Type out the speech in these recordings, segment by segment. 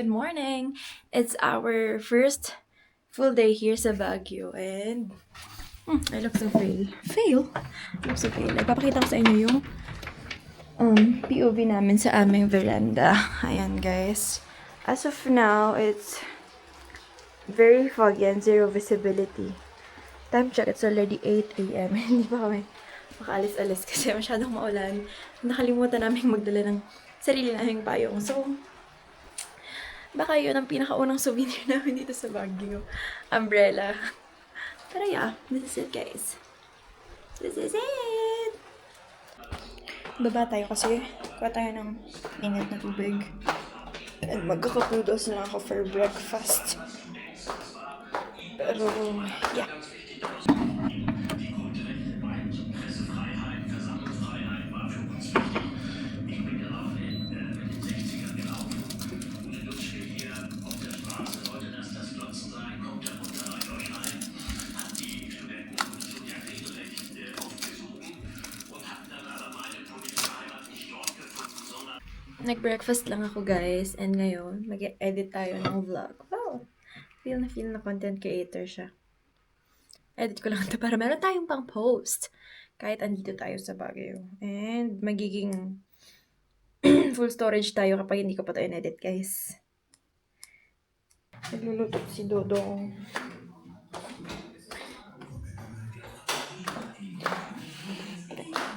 Good morning! It's our first full day here sa Baguio and I look so fail. Fail? I look so fail. Ipapakita ko sa inyo yung POV namin sa aming veranda. Ayan guys. As of now, it's very foggy and zero visibility. Time check, it's already 8 a.m. Hindi pa kami makaalis-alis kasi masyadong maulan. Nakalimutan namin magdala ng sarili naming payong. So, baka yun ang pinakaunang souvenir namin dito sa Baguio. Umbrella. Pero yeah, this is it guys. This is it! Baba tayo kasi kuha tayo ng init na tubig. And magkakapudos na ako for breakfast. Pero yeah. Nag-breakfast lang ako guys and ngayon mag-edit tayo ng vlog. Wow! Feel na content creator siya. Edit ko lang ito para meron tayong pang post kahit andito tayo sa Baguio. And magiging full storage tayo kapag hindi ko pa tayo edit guys. Nagluluto si Dodong.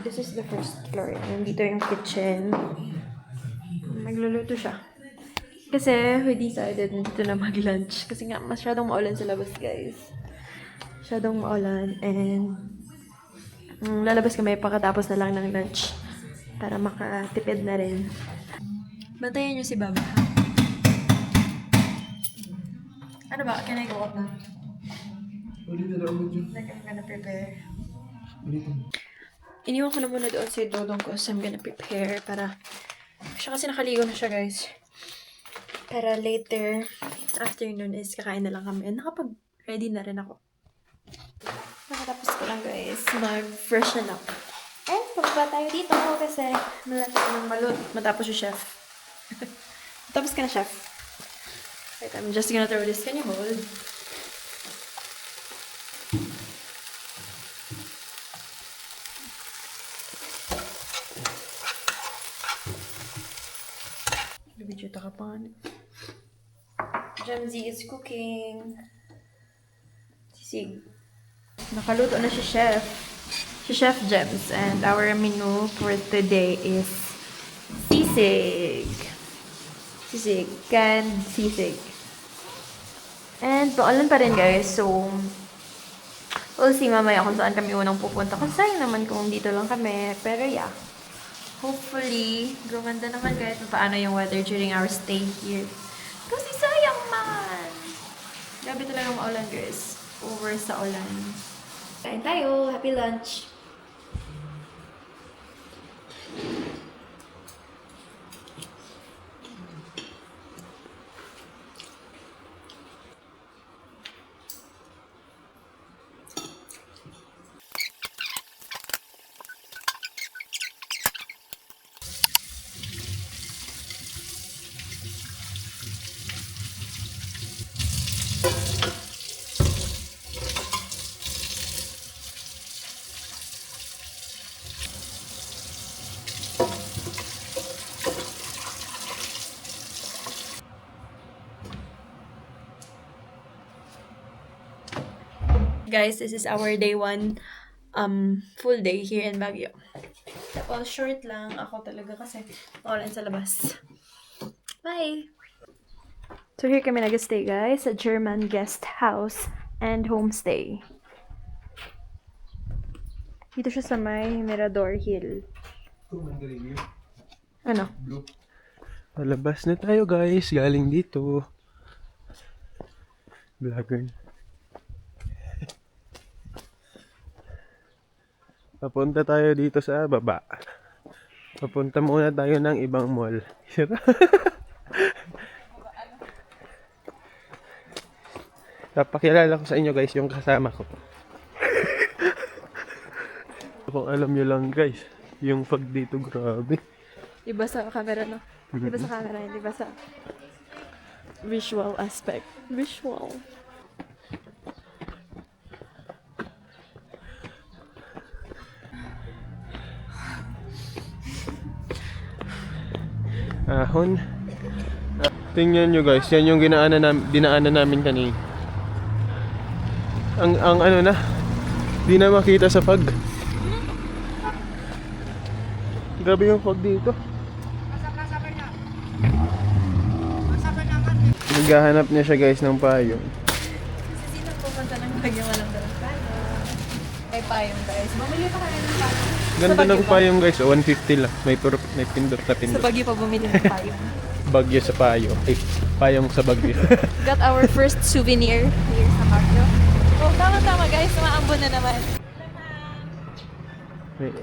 This is the first floor. Nandito yung kitchen. Nagluluto siya. Kasi we decided nandito na mag-lunch. Kasi nga masyadong maulan sa labas guys. Masyadong maulan and lalabas kami pagkatapos na lang ng lunch. Para makatipid na rin. Bantayan niyo si Baba. Ano ba? Can I go up na? Like I'm gonna prepare. Iniwan ko na muna doon si Dodong ko. So I'm gonna prepare para siya kasi nakaligo na siya guys. Para later afternoon is kakain na lang kami. And nakapag-ready na rin ako. Nakatapos ko lang guys. Mag-freshen up. And pababa tayo dito kasi malapit ng malut. Matapos yung chef. Tapos ka na chef. Wait, I'm just gonna throw this. Can you hold? Video takapan. Jamzi is cooking. Sisig. Nakaluto na si Chef. Si Chef Gems. And our menu for today is sisig. Sisig. Canned sisig. And paulan pa rin guys. So, we'll see mamaya kung saan kami unang pupunta. Kasi sayang naman kung dito lang kami. Pero yeah. Hopefully, gumanda naman kahit paano yung weather during our stay here. Kasi sayang man! Grabe talaga maulan guys. Over sa ulan. Kain tayo! Happy lunch! Guys, this is our day 1 full day here in Baguio. Tapos short lang ako talaga kasi maulan sa labas. Bye! So here kami nag-stay guys sa German guest house and homestay. Dito siya sa may Mirador Hill. Ano? Palabas na tayo guys, galing dito. Vlogger. Papunta tayo dito sa baba. Papunta muna tayo ng ibang mall. Papakilala ko sa inyo guys yung kasama ko. Kung alam nyo lang guys, yung pag dito grabe. Iba sa camera no? Iba sa camera, hindi ba sa... visual aspect. Visual. Ahon. Tingnan nyo guys, yan yung dinaanan namin kanina. Ang ano na, di na makita sa fog. Grabe yung fog dito. Naghahanap niya siya guys ng payong. Kasi sino pumunta ng Baguio walang dalang payong? May payong guys. Bumili pa kayo ng payong. Ganda ng payong guys, 150 lang. May pindot na Sa pindot. Baguio pa bumili ng payong. Bagyo sa payo. Ay, payong sa bagyo. Got our first souvenir here sa Baguio. Oh, tama-tama guys. Sumaambon na naman. Wait,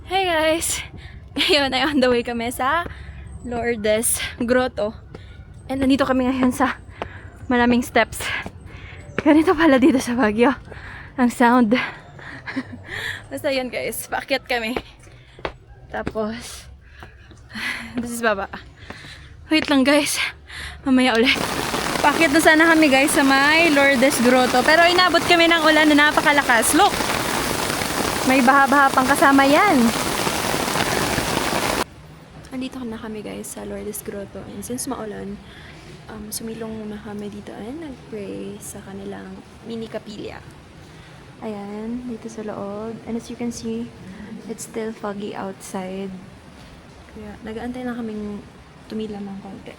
Hey guys! Ngayon ay on the way kami sa Lourdes Grotto. And nandito kami ngayon sa maraming steps. Ganito pala dito sa Baguio. Ang sound. Basta yun guys, paakyat kami. Tapos, this is baba. Wait lang guys, mamaya ulit. Paakyat na sana kami guys sa may Lourdes Grotto. Pero inabot kami ng ulan na napakalakas. Look! May baha-baha pang kasama yan. Andito na kami guys sa Lourdes Grotto. And since maulan, sumilong muna kami dito and nag-pray sa kanilang mini kapilya. Ayan, dito sa loob. And as you can see, it's still foggy outside. Kaya nag-aantay na kaming tumila ng konti.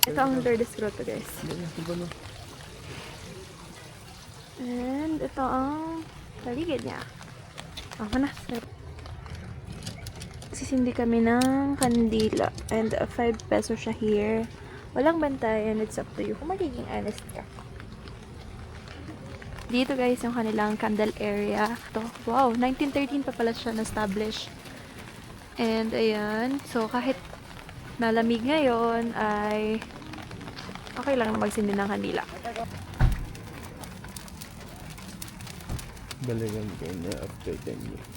Ito ang Lourdes Grotto guys. And ito ang paligid niya. Ako na. Sisindi kami ng kandila. And 5 peso siya here. Walang bantay and it's up to you kung magiging honest ka. Dito guys yung kanilang candle area. Ito. Wow, 1913 pa pala siya na-establish. And ayan. So kahit malamig ngayon ay okay lang na magsindi ng kandila. balikan ko na after 10 years.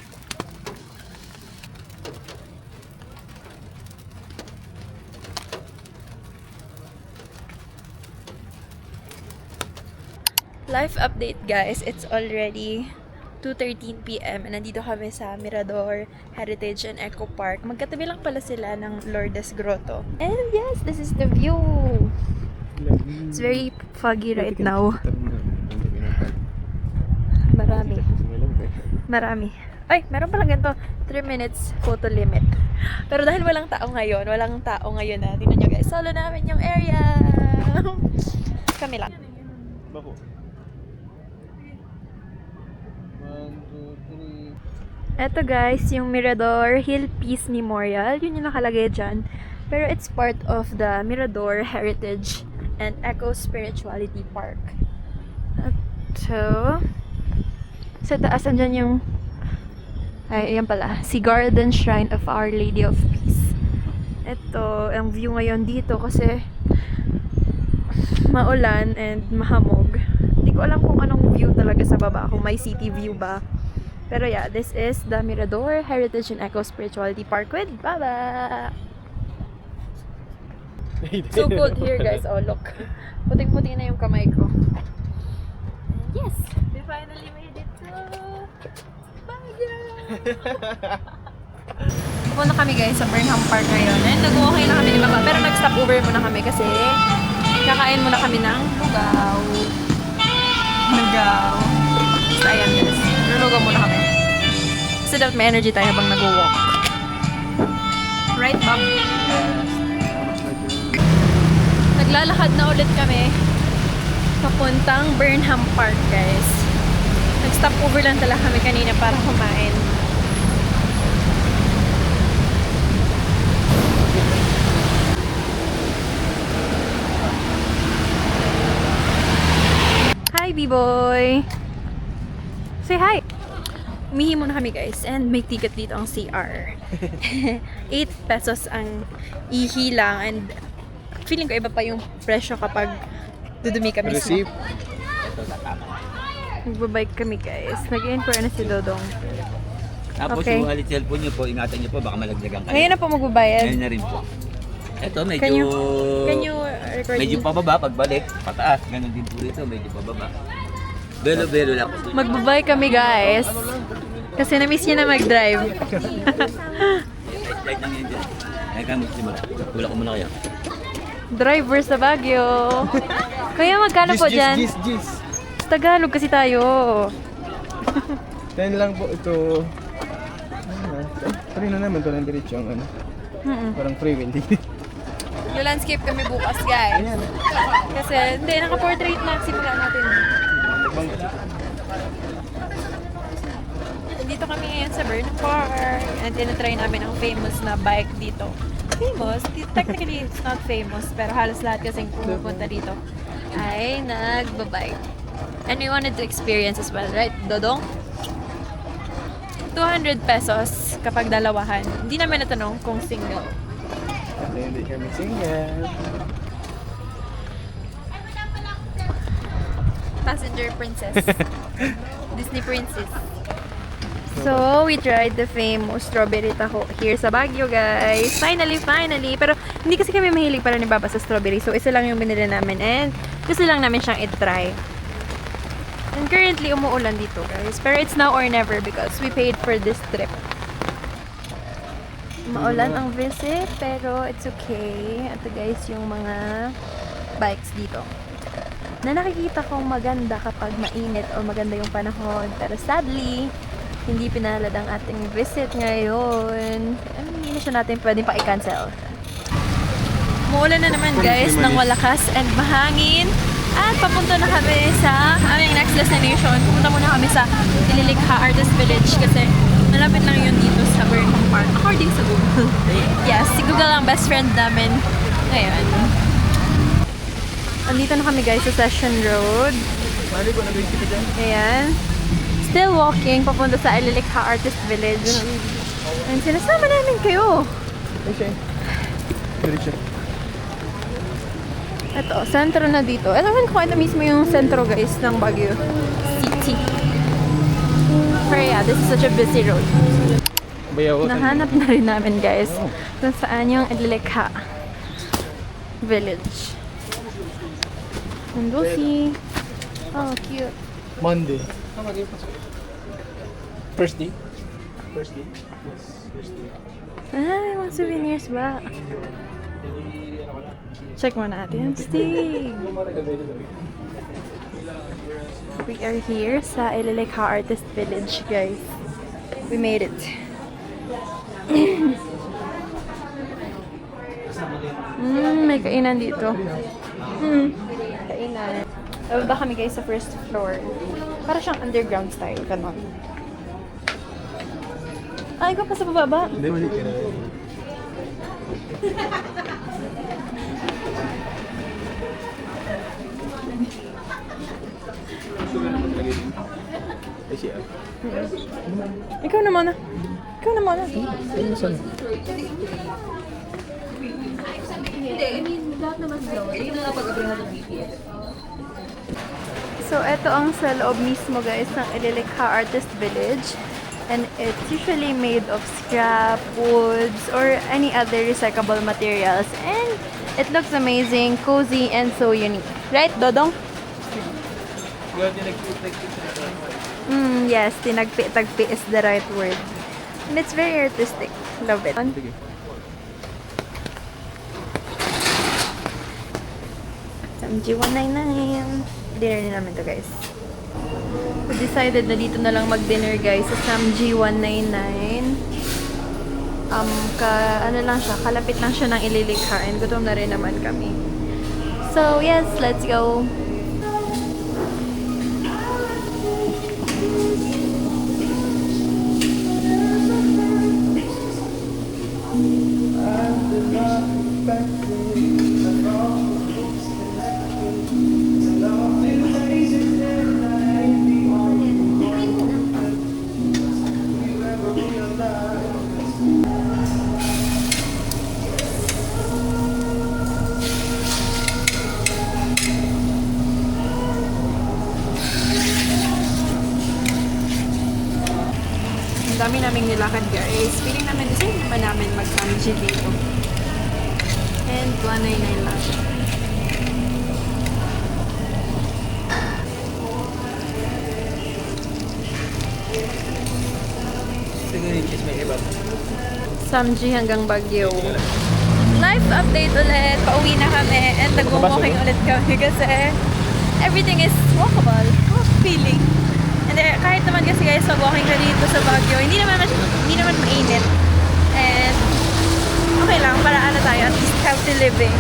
Life update guys, it's already 2:13 PM and nandito kami sa Mirador Heritage and Eco Park. Magkatabi lang pala sila ng Lourdes Grotto. And yes, this is the view. It's very foggy right now. Marami. Ay, meron palang ganito. 3 minutes photo limit. Pero dahil walang tao ngayon na. Tingnan nyo guys, solo namin yung area. Kami lang. Bako. 1, 2, 3. Eto guys, yung Mirador Hill Peace Memorial. Yun yung nakalagay dyan. Pero it's part of the Mirador Heritage and Eco Spirituality Park. At so, sa taas andyan yung ay, ayan pala. Si Garden Shrine of Our Lady of Peace. Ito, ang view ngayon dito kasi maulan and mahamog. Hindi ko alam kung anong view talaga sa baba. Kung may city view ba. Pero yeah, this is the Mirador Heritage and Eco Spirituality Park with Baba. So cold here guys. Oh, look. Puting-puting na yung kamay ko. And yes, we finally made it to Baguio. Pupunta kami guys sa Burnham Park ngayon. And nag-okay na kami ni Baba. Pero nag-stop over muna kami kasi kakain muna kami ng lugaw. Basta ayan guys. Lugaw muna kami. Kasi dapat may energy tayo habang nag-walk. Right, Bob? Naglalakad na ulit kami papuntang Burnham Park guys. Nag-stop over lang talaga kami kanina para kumain. Hi, B-boy! Say hi! Umihi muna kami guys and may ticket dito ang CR. 8 pesos ang ihi lang and feeling ko iba pa yung presyo kapag dudumi kami. Receipt? Ito na tama. Magbabike kami guys. Nag-inquire na si Dodong. Tapos Okay. yung wallet cellphone nyo po, ingatan nyo po, baka malaglagan kayo. Ngayon na po magbabayad. Ngayon na rin po. Ito, medyo... Can you record medyo me? pababa, pagbalik, pataas. Ganon din po rito, medyo pababa. Belo-belo lang. Magbabike kami guys. Kasi na-miss niya na mag-drive. Light lang yan dyan. Ay, kami simula. Wala ko muna kaya. Driver sa Baguio. Kaya magkano po dyan? Gis. Sa Tagalog kasi tayo. 10 lang po ito. Free na naman ito ng diretso ang ano. Parang free will. Yung landscape kami bukas guys. Kasi hindi, naka-portrait na. Simulan natin. Dito kami ngayon sa Burnham Park. And tinatry namin ang famous na bike dito. Famous? Technically, it's not famous. Pero halos lahat kasing pumupunta dito ay nagbabike. And we wanted to experience as well, right, Dodong? 200 pesos kapag dalawahan. Hindi namin natanong kung single. Hindi kami single. Passenger princess. Disney princess. So, we tried the famous strawberry taho here sa Baguio, guys. Finally. Pero, hindi kasi kami mahilig para ni Baba sa strawberry. So, isa lang yung binili namin. And, gusto lang namin siyang i-try. And currently, umuulan dito, guys. Pero, it's now or never because we paid for this trip. Maulan ang visit, pero it's okay. Ito, guys, yung mga bikes dito. Na nakikita kong maganda kapag mainit o maganda yung panahon. Pero sadly, hindi pinalad ang ating visit ngayon. Hindi na siya natin pwedeng pa i-cancel. Muulan na naman guys ng malakas and mahangin. At papunta na kami sa aming next destination. Pupunta muna kami sa Ililikha Artist Village kasi malapit lang yun dito sa Burnham Park. According sa Google. Yes, si Google ang best friend namin ngayon. Andito na kami guys sa Session Road. Ayan. Still walking papunta sa Ililikha Artist Village. And sinasama namin kayo. Okay. Diretso. Ito, sentro na dito. Ewan ko ito mismo yung sentro guys ng Baguio City. Pero yeah, this is such a busy road. Bayaw. Nahanap na rin namin guys kung saan yung Ililikha Village. And we'll see. Oh, cute. Monday. First day? First day? Yes, first day. Ay, mga souvenirs ba? Check mo natin. Stig! We are here sa Ililikha Artist Village, guys. We made it. May kainan dito. Kainan. Bababa kami guys sa first floor. Para siyang underground style, ganon. Ay, ikaw pa sa bababa. Hindi, mali ka na. Ay, siya. Ikaw na muna. Ikaw na muna. Ay, saan? So, ito ang sa loob mismo guys ng Ililikha Artist Village. And it's usually made of scrap, woods, or any other recyclable materials. And it looks amazing, cozy, and so unique. Right, Dodong? Yes, tinagpi-tagpi is the right word. And it's very artistic. Love it. Sige. MG199. Dinner din namin to guys. We decided na dito na lang mag-dinner guys sa Samji 199. Ano lang siya, kalapit lang siya ng Ililikha and gutom na rin naman kami. So, yes, let's go. naming nilakad guys. Feeling namin, deserve naman namin mag-Samji dito. And 199 lang. Siguro yung cheese may iba. Samji hanggang Baguio. Life update ulit. Pauwi na kami. And nag-walking ulit kami kasi everything is walkable. Feeling. And kahit naman kasi guys, mag-walking ka dito sa Baguio, hindi naman mainit. And okay lang, para ano tayo, at least healthy living.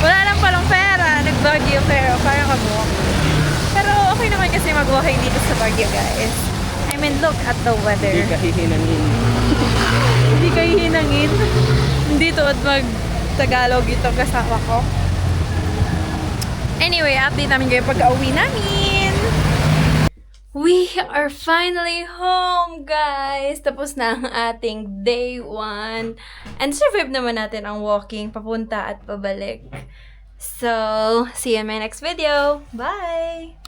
Wala lang palang pera, nag-Baguio pero kaya mag-walk. Pero okay naman kasi mag-walking dito sa Baguio guys. I mean, look at the weather. Hindi ka hihinangin. Hindi kayo hinangin. Dito at mag-Tagalog ito kasama ko. Anyway, update namin kayo pagka-uwi namin. We are finally home, guys! Tapos na ang ating day 1. And survive naman natin ang walking papunta at pabalik. So, see you in my next video. Bye!